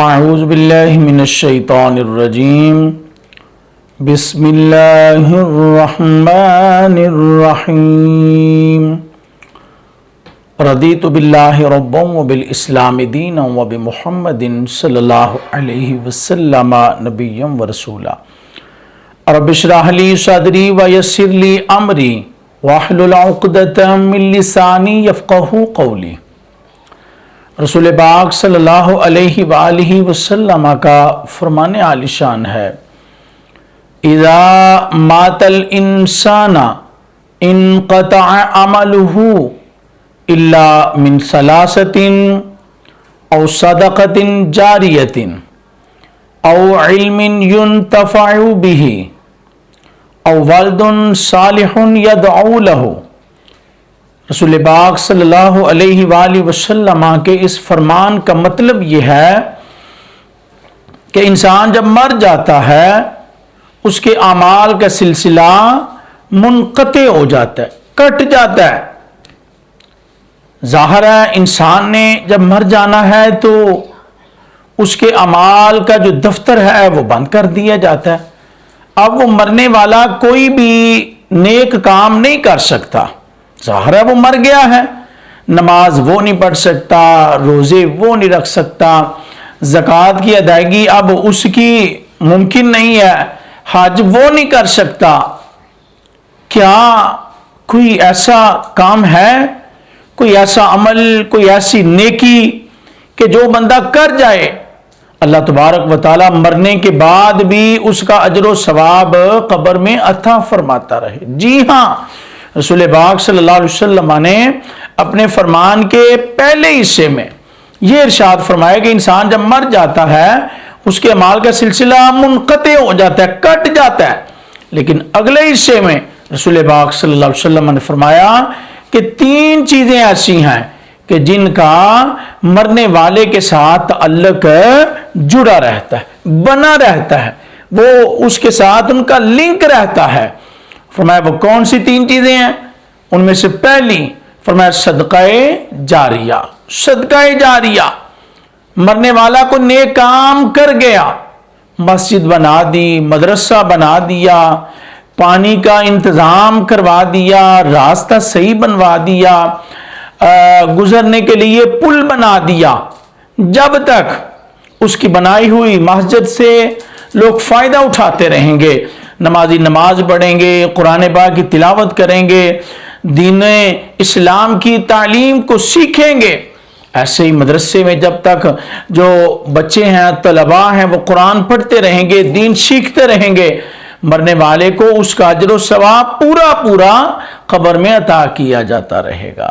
اعوذ باللہ من الشیطان الرجیم بسم اللہ الرحمن الرحیم رضیت باللہ ربا وبالاسلام دینا وبمحمد صلی اللہ علیہ وسلم نبیا ورسولا رب اشرح لی صدری ویسر لی امری واحلل عقدۃ من لسانی یفقہوا قولی۔ رسول پاک صلی اللہ علیہ وآلہ وسلم کا فرمان عالی شان ہے، اذا مات الانسان انقطع عملہ الا من ثلاثۃ او صدقۃ جاریۃ او علم ينتفع به او ولد صالح يدعو له۔ رسول پاک صلی اللہ علیہ وآلہ وسلم کے اس فرمان کا مطلب یہ ہے کہ انسان جب مر جاتا ہے اس کے اعمال کا سلسلہ منقطع ہو جاتا ہے، کٹ جاتا ہے۔ ظاہر ہے انسان نے جب مر جانا ہے تو اس کے اعمال کا جو دفتر ہے وہ بند کر دیا جاتا ہے۔ اب وہ مرنے والا کوئی بھی نیک کام نہیں کر سکتا، ظاہر ہے وہ مر گیا ہے۔ نماز وہ نہیں پڑھ سکتا، روزے وہ نہیں رکھ سکتا، زکوٰۃ کی ادائیگی اب اس کی ممکن نہیں ہے، حج وہ نہیں کر سکتا۔ کیا کوئی ایسا کام ہے، کوئی ایسا عمل، کوئی ایسی نیکی کہ جو بندہ کر جائے اللہ تبارک و تعالی مرنے کے بعد بھی اس کا اجر و ثواب قبر میں عطا فرماتا رہے؟ جی ہاں، رسول پاک صلی اللہ علیہ وسلم نے اپنے فرمان کے پہلے حصے میں یہ ارشاد فرمایا کہ انسان جب مر جاتا ہے اس کے اعمال کا سلسلہ منقطع ہو جاتا ہے، کٹ جاتا ہے، لیکن اگلے حصے میں رسول پاک صلی اللہ علیہ وسلم نے فرمایا کہ تین چیزیں ایسی ہیں کہ جن کا مرنے والے کے ساتھ تعلق جڑا رہتا ہے، بنا رہتا ہے، وہ اس کے ساتھ ان کا لنک رہتا ہے۔ فرمایا وہ کون سی تین چیزیں ہیں؟ ان میں سے پہلی فرمایا صدقہ جاریہ۔ صدقہ جاریہ، مرنے والا کو نیک کام کر گیا، مسجد بنا دی، مدرسہ بنا دیا، پانی کا انتظام کروا دیا، راستہ صحیح بنوا دیا، گزرنے کے لیے پل بنا دیا، جب تک اس کی بنائی ہوئی مسجد سے لوگ فائدہ اٹھاتے رہیں گے، نمازی نماز پڑھیں گے، قرآن پاک کی تلاوت کریں گے، دین اسلام کی تعلیم کو سیکھیں گے، ایسے ہی مدرسے میں جب تک جو بچے ہیں، طلباء ہیں، وہ قرآن پڑھتے رہیں گے، دین سیکھتے رہیں گے، مرنے والے کو اس کا اجر و ثواب پورا قبر میں عطا کیا جاتا رہے گا۔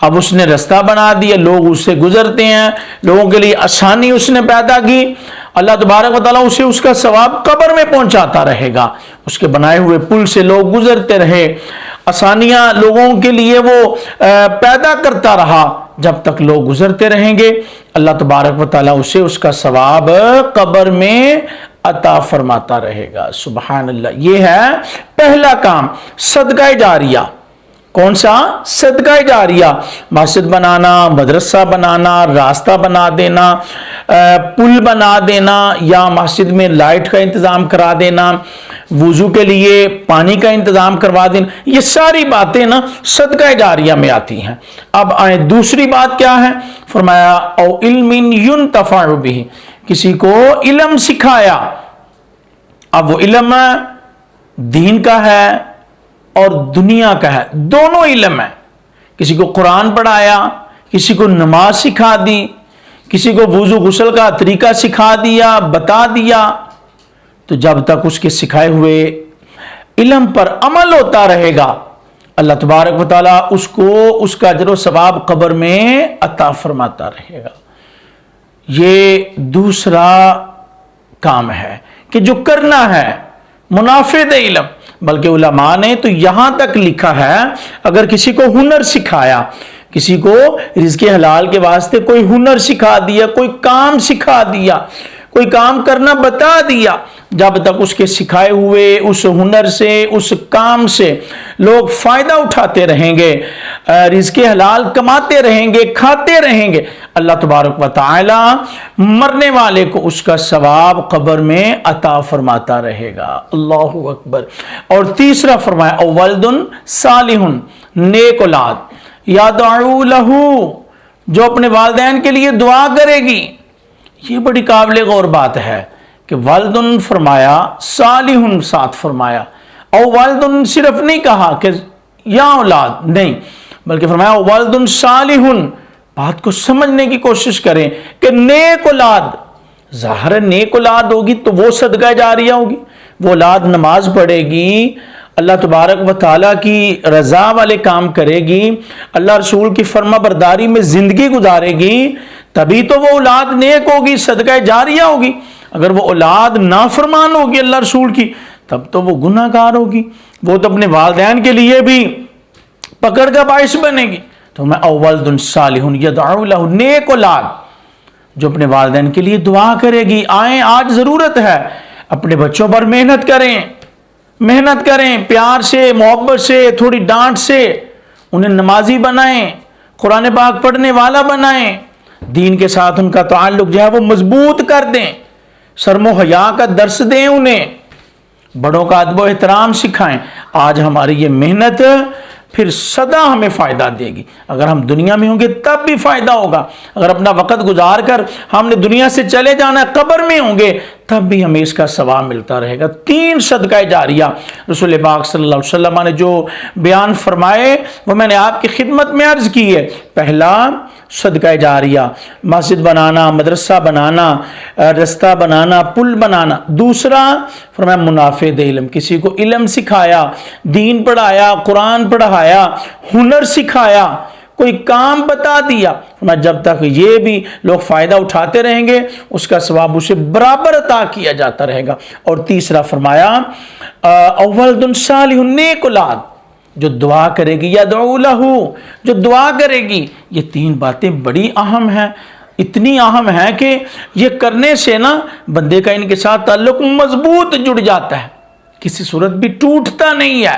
اب اس نے رستہ بنا دیا، لوگ اس سے گزرتے ہیں، لوگوں کے لیے آسانی اس نے پیدا کی، اللہ تبارک و تعالیٰ اسے اس کا ثواب قبر میں پہنچاتا رہے گا۔ اس کے بنائے ہوئے پل سے لوگ گزرتے رہے، آسانیاں لوگوں کے لیے وہ پیدا کرتا رہا، جب تک لوگ گزرتے رہیں گے اللہ تبارک و تعالیٰ اسے اس کا ثواب قبر میں عطا فرماتا رہے گا۔ سبحان اللہ۔ یہ ہے پہلا کام، صدقہ جاریہ۔ کون سا؟ صدقہ جاریہ، مسجد بنانا، مدرسہ بنانا، راستہ بنا دینا، پل بنا دینا، یا مسجد میں لائٹ کا انتظام کرا دینا، وضو کے لیے پانی کا انتظام کروا دینا، یہ ساری باتیں نا صدقہ جاریہ میں آتی ہیں۔ اب آئیں دوسری بات کیا ہے؟ فرمایا او علم ينتفع به، کسی کو علم سکھایا۔ اب وہ علم دین کا ہے اور دنیا کا ہے، دونوں علم ہے۔ کسی کو قرآن پڑھایا، کسی کو نماز سکھا دی، کسی کو وضو غسل کا طریقہ سکھا دیا، بتا دیا، تو جب تک اس کے سکھائے ہوئے علم پر عمل ہوتا رہے گا اللہ تبارک و تعالیٰ اس کو اس کا اجر و ثواب قبر میں عطا فرماتا رہے گا۔ یہ دوسرا کام ہے کہ جو کرنا ہے منافع علم، بلکہ علماء نے تو یہاں تک لکھا ہے اگر کسی کو ہنر سکھایا، کسی کو رزق حلال کے واسطے کوئی ہنر سکھا دیا، کوئی کام سکھا دیا، کوئی کام کرنا بتا دیا، جب تک اس کے سکھائے ہوئے اس ہنر سے، اس کام سے لوگ فائدہ اٹھاتے رہیں گے، رزق حلال کماتے رہیں گے، کھاتے رہیں گے، اللہ تبارک و تعالی مرنے والے کو اس کا ثواب قبر میں عطا فرماتا رہے گا۔ اللہ اکبر۔ اور تیسرا فرمایا اولد صالح، نیک اولاد، یدعو لہ، جو اپنے والدین کے لیے دعا کرے گی۔ یہ بڑی قابل غور بات ہے کہ ولد فرمایا، صالح ساتھ فرمایا، او ولد صرف نہیں کہا کہ یا اولاد، نہیں، بلکہ فرمایا ولد صالح۔ بات کو سمجھنے کی کوشش کریں کہ نیک اولاد، ظاہر ہے نیک اولاد ہوگی تو وہ صدقہ جاریہ ہوگی، وہ اولاد نماز پڑھے گی، اللہ تبارک و تعالیٰ کی رضا والے کام کرے گی، اللہ رسول کی فرما برداری میں زندگی گزارے گی، تبھی تو وہ اولاد نیک ہوگی، صدقہ جاریہ ہوگی۔ اگر وہ اولاد نافرمان ہوگی اللہ رسول کی، تب تو وہ گناہ گار ہوگی، وہ تو اپنے والدین کے لیے بھی پکڑ کا باعث بنے گی۔ تو میں اولد صالح یدعو لہ، نیک اولاد جو اپنے والدین کے لیے دعا کرے گی۔ آئیں، آج ضرورت ہے، اپنے بچوں پر محنت کریں، محنت کریں، پیار سے، محبت سے، تھوڑی ڈانٹ سے انہیں نمازی بنائیں، قرآن پاک پڑھنے والا بنائیں، دین کے ساتھ ان کا تعلق جو ہے وہ مضبوط کر دیں، شرم و حیا کا درس دیں، انہیں بڑوں کا ادب و احترام سکھائیں۔ آج ہماری یہ محنت پھر سدا ہمیں فائدہ دے گی۔ اگر ہم دنیا میں ہوں گے تب بھی فائدہ ہوگا، اگر اپنا وقت گزار کر ہم نے دنیا سے چلے جانا ہے، قبر میں ہوں گے تب بھی ہمیں اس کا ثواب ملتا رہے گا۔ 3 صدقہ جاریہ رسول پاک صلی اللہ علیہ وسلم نے جو بیان فرمائے وہ میں نے آپ کی خدمت میں عرض کی ہے۔ پہلا صدقہ جاریہ، مسجد بنانا، مدرسہ بنانا، رستہ بنانا، پل بنانا۔ دوسرا فرمایا منافع علم، کسی کو علم سکھایا، دین پڑھایا، قرآن پڑھایا، ہنر سکھایا، کوئی کام بتا دیا، جب تک یہ بھی لوگ فائدہ اٹھاتے رہیں گے اس کا ثواب اسے برابر عطا کیا جاتا رہے گا۔ اور تیسرا فرمایا اولد صالح، نیک اولاد جو دعا کرے گی، یدعو لہ، جو دعا کرے گی۔ یہ 3 باتیں بڑی اہم ہیں، اتنی اہم ہیں کہ یہ کرنے سے نا بندے کا ان کے ساتھ تعلق مضبوط جڑ جاتا ہے، کسی صورت بھی ٹوٹتا نہیں ہے،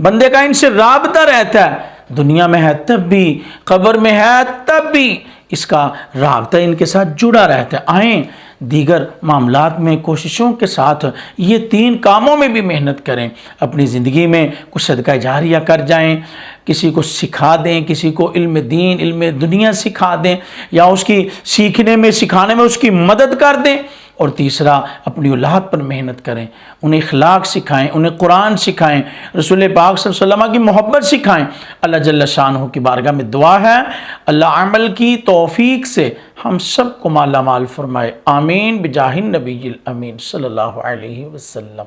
بندے کا ان سے رابطہ رہتا ہے، دنیا میں ہے تب بھی، قبر میں ہے تب بھی اس کا رابطہ ان کے ساتھ جڑا رہتا ہے۔ آئیں دیگر معاملات میں کوششوں کے ساتھ یہ 3 کاموں میں بھی محنت کریں، اپنی زندگی میں کچھ صدقہ جاریہ کر جائیں، کسی کو سکھا دیں، کسی کو علم دین، علم دنیا سکھا دیں، یا اس کی سیکھنے میں، سکھانے میں اس کی مدد کر دیں۔ اور تیسرا اپنی اولاد پر محنت کریں، انہیں اخلاق سکھائیں، انہیں قرآن سکھائیں، رسول پاک صلی اللہ علیہ وسلم کی محبت سکھائیں۔ اللہ جل شانہ کی بارگاہ میں دعا ہے اللہ عمل کی توفیق سے ہم سب کو مالا مال فرمائے، آمین بجاہ النبی الامین صلی اللہ علیہ وسلم۔